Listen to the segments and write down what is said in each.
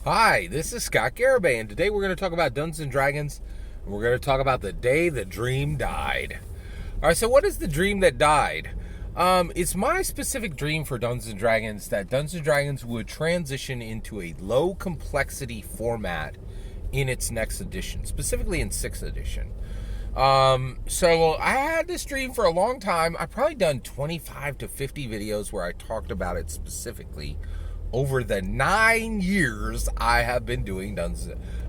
Hi, this is Scott Garibay, and today we're going to talk about Dungeons & Dragons, and we're going to talk about the day the dream died. All right, so what is the dream that died? It's my specific dream for Dungeons & Dragons that Dungeons & Dragons would transition into a low-complexity format in its next edition, specifically in 6th edition. So I had this dream for a long time. I've probably done 25 to 50 videos where I talked about it specifically over the 9 years I have been doing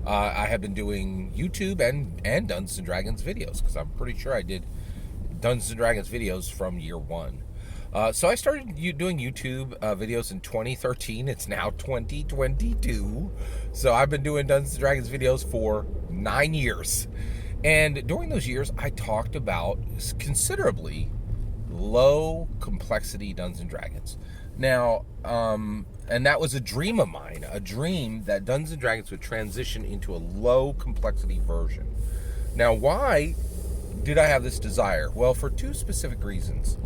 I have been doing YouTube and Dungeons & Dragons videos, because I'm pretty sure I did Dungeons & Dragons videos from year one. So I started doing YouTube videos in 2013. It's now 2022. So I've been doing Dungeons & Dragons videos for 9 years. And during those years, I talked about considerably low complexity Dungeons & Dragons. Now, and that was a dream of mine, a dream that Dungeons & Dragons would transition into a low complexity version. Now, why did I have this desire? Well, for two specific reasons.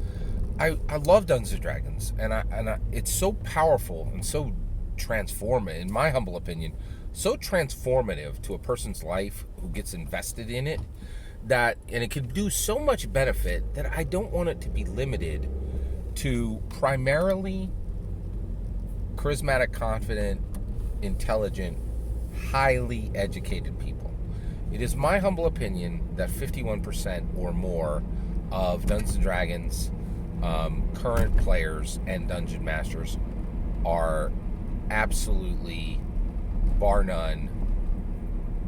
I love Dungeons & Dragons, and it's so powerful and so transformative, in my humble opinion, so transformative to a person's life who gets invested in it, and it can do so much benefit that I don't want it to be limited to primarily charismatic, confident, intelligent, highly educated people. It is my humble opinion that 51% or more of Dungeons & Dragons current players and dungeon masters are absolutely, bar none,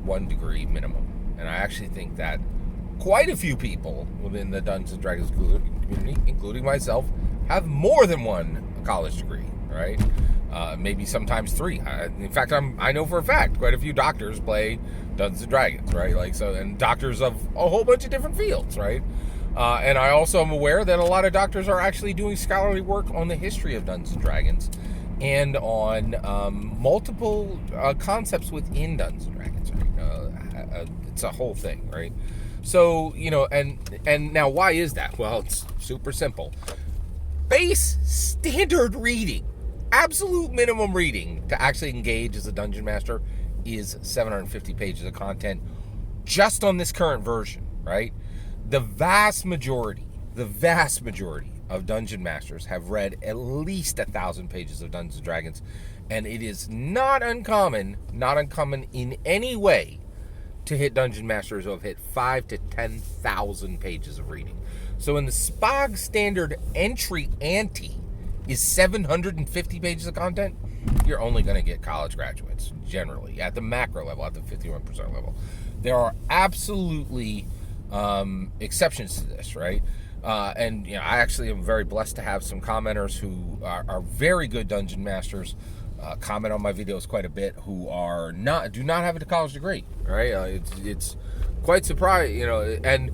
1 degree minimum. And I actually think that quite a few people within the Dungeons & Dragons community, including myself, have more than one college degree, right? Maybe sometimes 3. In fact, I know for a fact quite a few doctors play Dungeons & Dragons, right? And doctors of a whole bunch of different fields, right? And I also am aware that a lot of doctors are actually doing scholarly work on the history of Dungeons & Dragons and on multiple concepts within Dungeons & Dragons, right? It's a whole thing, right? So, and now why is that? Well, it's super simple. Base standard reading, absolute minimum reading to actually engage as a dungeon master is 750 pages of content just on this current version, right? The vast majority of dungeon masters have read at least 1,000 pages of Dungeons & Dragons, and it is not uncommon in any way to hit dungeon masters who have hit 5,000 to 10,000 pages of reading. So in the SPOG standard entry ante is 750 pages of content, you're only going to get college graduates, generally, at the macro level, at the 51% level. There are absolutely exceptions to this, right? And I actually am very blessed to have some commenters who are very good dungeon masters comment on my videos quite a bit, who do not have a college degree, right? It's quite surprising, and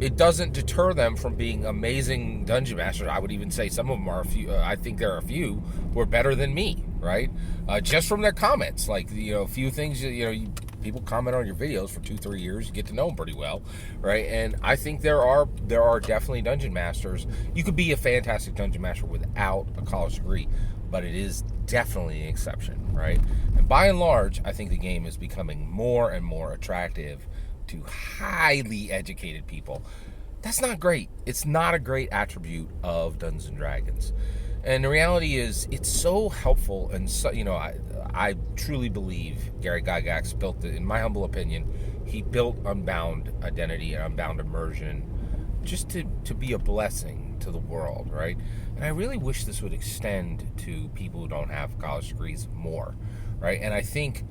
it doesn't deter them from being amazing dungeon masters. I would even say some of them are I think there are a few who are better than me, right? Just from their comments, a few things, people comment on your videos for 2-3 years, you get to know them pretty well, right? And I think there are definitely dungeon masters. You could be a fantastic dungeon master without a college degree, but it is definitely an exception, right? And by and large, I think the game is becoming more and more attractive to highly educated people. That's not great. It's not a great attribute of Dungeons & Dragons. And the reality is, it's so helpful, and so, I truly believe Gary Gygax built it, in my humble opinion, he built Unbound Identity and Unbound Immersion just to be a blessing to the world, right? And I really wish this would extend to people who don't have college degrees more, right? And I think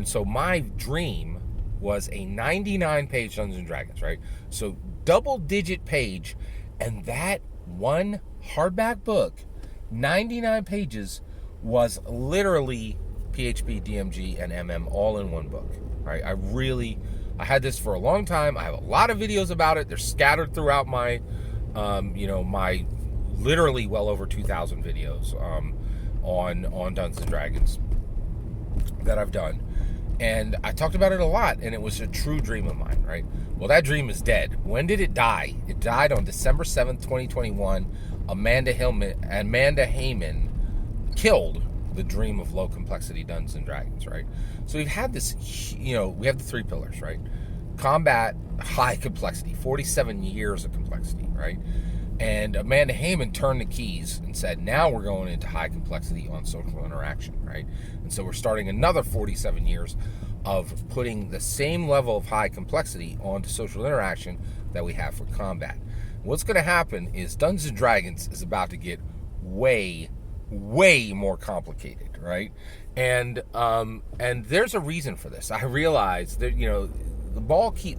so my dream was a 99-page Dungeons & Dragons, right? So double-digit page, and that one hardback book, 99 pages, was literally PHP, DMG, and MM all in one book, right? I had this for a long time. I have a lot of videos about it. They're scattered throughout my, my literally well over 2,000 videos on Dungeons & Dragons that I've done. And I talked about it a lot, and it was a true dream of mine, right? Well, that dream is dead. When did it die? It died on December 7th, 2021. Amanda Heyman killed the dream of low complexity Dungeons and Dragons, right? So we've had this, we have the 3 pillars, right? Combat, high complexity, 47 years of complexity, right? And Amanda Heyman turned the keys and said, now we're going into high complexity on social interaction, right? And so we're starting another 47 years of putting the same level of high complexity onto social interaction that we have for combat. What's going to happen is Dungeons and Dragons is about to get way more complicated, right? And there's a reason for this. I realize that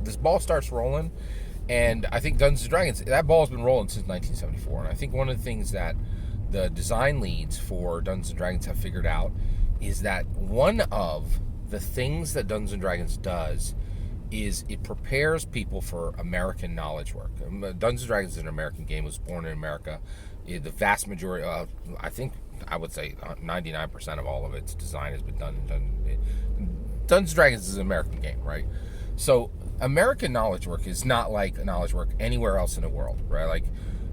this ball starts rolling, and I think Dungeons and Dragons, that ball's been rolling since 1974. And I think one of the things that the design leads for Dungeons and Dragons have figured out is that one of the things that Dungeons and Dragons does is it prepares people for American knowledge work. Dungeons and Dragons is an American game. It was born in America. The vast majority of, I would say 99% of all of its design has been done. Dungeons and Dragons is an American game, right? So American knowledge work is not like knowledge work anywhere else in the world, right?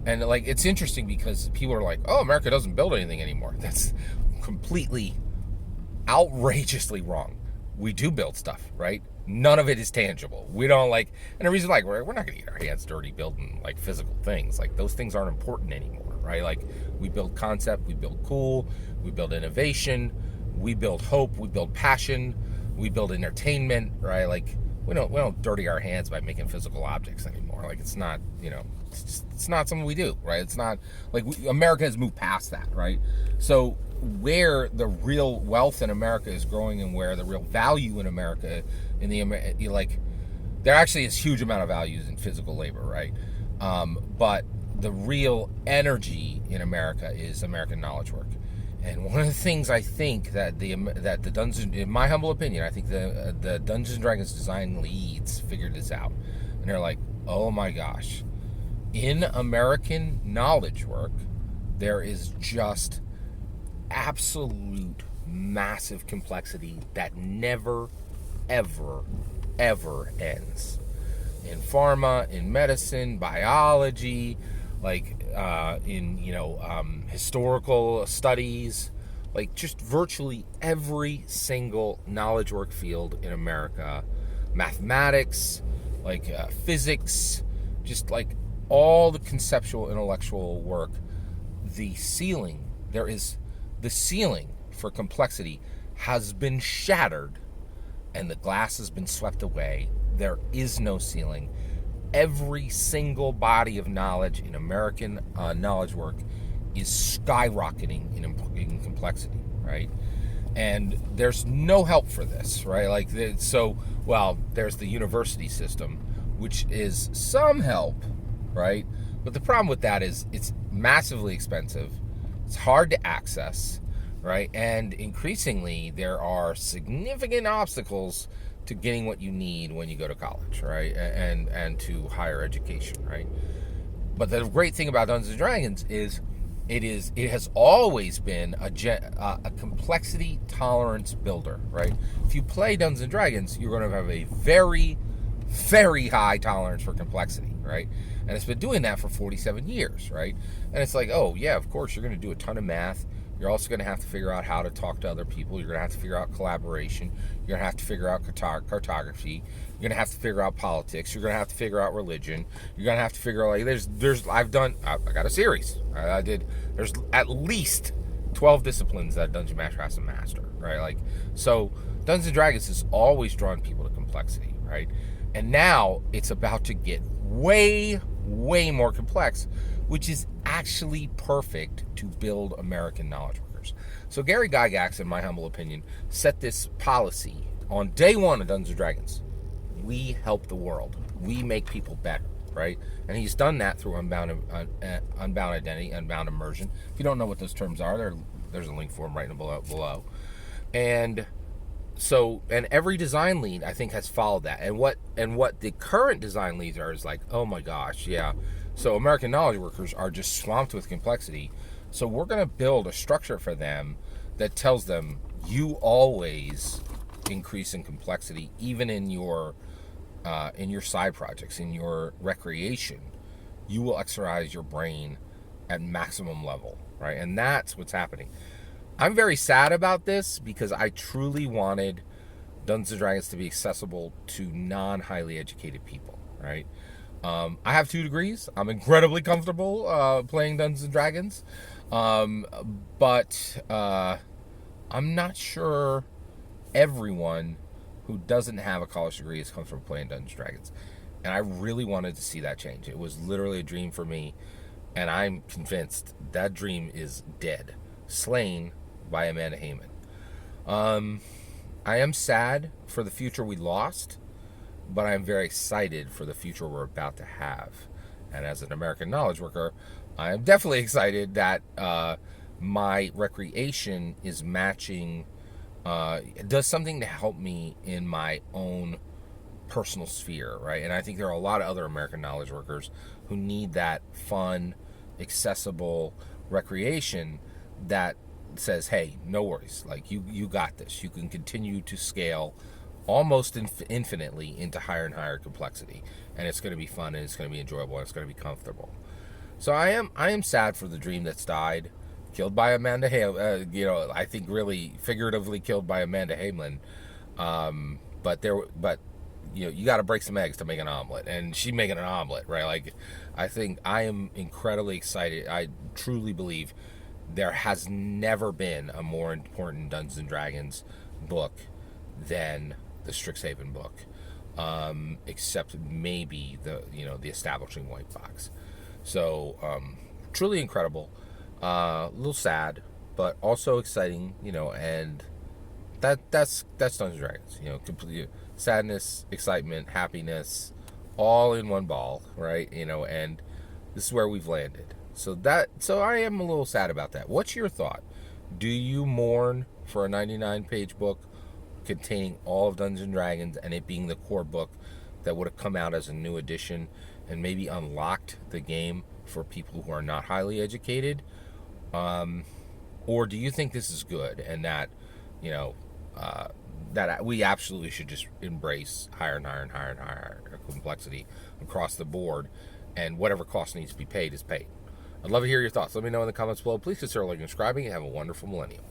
It's interesting because people are like, oh, America doesn't build anything anymore. That's completely outrageously wrong. We do build stuff, right? None of it is tangible. We don't and the reason we're not going to get our hands dirty building physical things. Those things aren't important anymore, right? We build concept, we build cool, we build innovation, we build hope, we build passion, we build entertainment, right? We don't dirty our hands by making physical objects anymore. It's not, it's not something we do, right? It's not America has moved past that, right? So where the real wealth in America is growing and where the real value in America there actually is huge amount of values in physical labor, right? But the real energy in America is American knowledge work. And one of the things I think that the Dungeons, in my humble opinion, I think the Dungeons and Dragons design leads figured this out, and they're like, oh my gosh, in American knowledge work, there is just absolute massive complexity that never, ever, ever ends. In pharma, in medicine, biology, in historical studies, just virtually every single knowledge work field in America, mathematics, physics, just all the conceptual intellectual work, the ceiling for complexity has been shattered and the glass has been swept away. There is no ceiling. Every single body of knowledge in American knowledge work is skyrocketing in complexity, right? And there's no help for this, right? There's the university system, which is some help, right? But the problem with that is it's massively expensive. It's hard to access, right? And increasingly, there are significant obstacles to getting what you need when you go to college, right? And to higher education, right? But the great thing about Dungeons and Dragons is it has always been a complexity tolerance builder, right? If you play Dungeons and Dragons, you're going to have a very, very high tolerance for complexity, right? And it's been doing that for 47 years, right? And it's oh yeah, of course you're going to do a ton of math. You're also going to have to figure out how to talk to other people. You're going to have to figure out collaboration. You're going to have to figure out cartography. You're going to have to figure out politics. You're going to have to figure out religion. You're going to have to figure out I got a series. There's at least 12 disciplines that Dungeon Master has to master, right? So Dungeons and Dragons has always drawn people to complexity, right? And now it's about to get way more complex, which is actually perfect to build American knowledge workers. So Gary Gygax, in my humble opinion, set this policy on day one of Dungeons & Dragons. We help the world. We make people better, right? And he's done that through Unbound Identity, Unbound Immersion. If you don't know what those terms are, there's a link for them right below. And every design lead, I think, has followed that. And what the current design leads are is oh my gosh, yeah. So American knowledge workers are just swamped with complexity. So we're going to build a structure for them that tells them you always increase in complexity, even in your side projects, in your recreation. You will exercise your brain at maximum level, right? And that's what's happening. I'm very sad about this because I truly wanted Dungeons and Dragons to be accessible to non-highly educated people, right? I have 2 degrees. I'm incredibly comfortable playing Dungeons and Dragons, but I'm not sure everyone who doesn't have a college degree is comfortable playing Dungeons and Dragons, and I really wanted to see that change. It was literally a dream for me, and I'm convinced that dream is dead, slain by Amanda Heyman. I am sad for the future we lost, but I'm very excited for the future we're about to have. And as an American knowledge worker, I am definitely excited that my recreation is matching, does something to help me in my own personal sphere, right? And I think there are a lot of other American knowledge workers who need that fun, accessible recreation that says, hey, no worries, like you got this. You can continue to scale almost infinitely into higher and higher complexity, and it's going to be fun, and it's going to be enjoyable, and it's going to be comfortable. So I am sad for the dream that's died, killed by Amanda Heyman. I think really figuratively killed by Amanda Heyman. But you got to break some eggs to make an omelet, and she's making an omelet, right? Like, I think I am incredibly excited. I truly believe there has never been a more important Dungeons and Dragons book than the Strixhaven book, except maybe the establishing white box. So truly incredible, a little sad, but also exciting, and that's Dungeons and Dragons. Complete sadness, excitement, happiness, all in one ball, right? And this is where we've landed. So I am a little sad about that. What's your thought? Do you mourn for a 99-page book containing all of Dungeons and Dragons and it being the core book that would have come out as a new edition and maybe unlocked the game for people who are not highly educated? Or do you think this is good and that, that we absolutely should just embrace higher and higher and higher and higher complexity across the board, and whatever cost needs to be paid is paid? I'd love to hear your thoughts. Let me know in the comments below. Please consider liking and subscribing, and have a wonderful millennium.